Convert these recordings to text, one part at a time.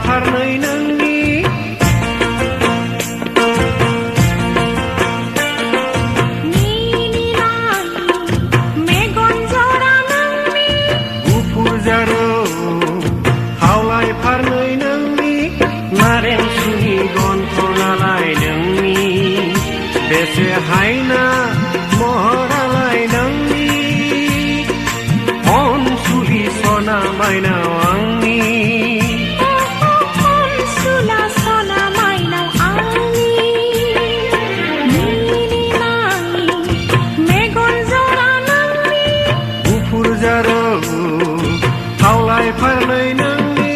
फारनै नोंनि मेगन जरा नोंनि गुफुर जारौ खावलाय फारनै नोंनि नारें सुनि गन्थङालाय नोंनि बेसे हायना महरालाय नोंनि अनसुलि सना माइनाव आंनि अनसुला सना माइनाव आंनि मिनिनाङि मेगन जरा नोंनि गुफुर जारौ खावलाय फारनै नोंनि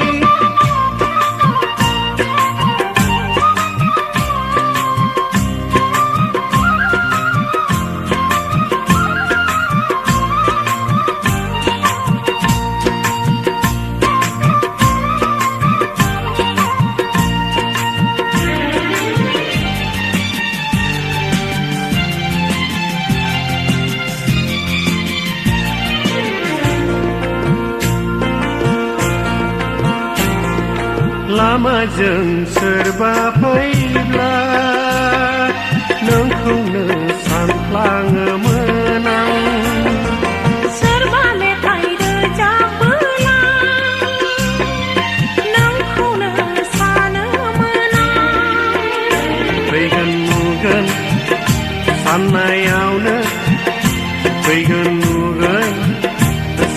लामाजों सोरबा फैब्ला नोंखौनो सानफ्लाङोमोन आं सोरबा मेथाइ रोजाबोला नोंखौनो सानोमोन आं फैगोन नुगोन साननायावनो फैगोन नुगोन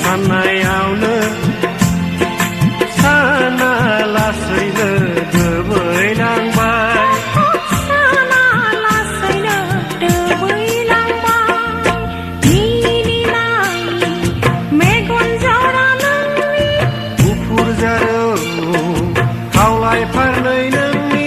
साननायावनो साना लासैनो दोबैलांबाय साना लासैनो दोबैलांबाय मिनिनाङि मेगन जरा नोंनि गुफुर जारौ खावलाय फारनै नोंनि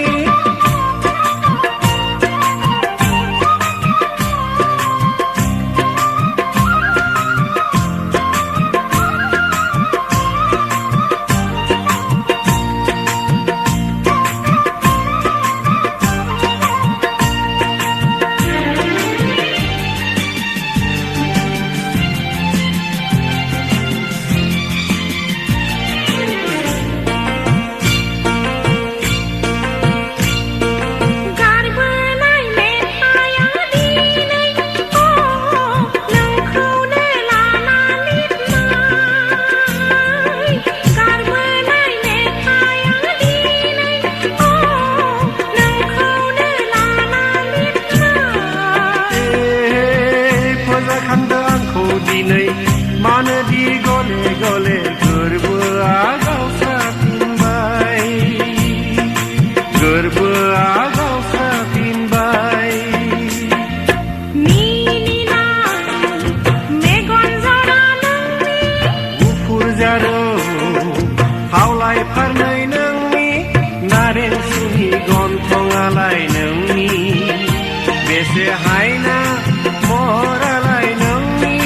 गारबोनाय मेथाइया दिनै नोंखौनो लाना लिरनाय गारबोनाय मेथाइया दिनै नोंखौनो लाना लिरनाय फोजाखांदो आंखौ दिनै मानो दि गले गले गोरबोआ गावस्राफिनबाय गोरबोआ गावस्राफिनबाय मिनिनाङि मेगन जरा नोंनि गुफुर जारौ खावलाय फारनै नोंनि नारें सुनि गन्थङालाय नोंनि बेसे हायना महरालाय नोंनि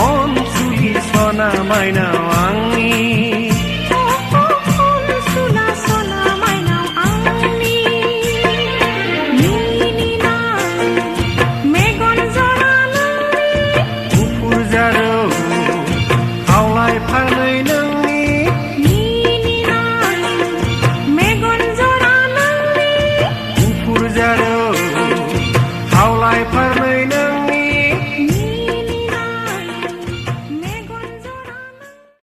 अनसुलि सना माइनाव आंनि अनसुला सना माइनाव आंनि मिनिनाङि मेगन जरा नोंनि गुफुर जारौ खावलाय फारनै नोंनि मिनिनाङि मेगन जरा नोंनि गुफुर जारौ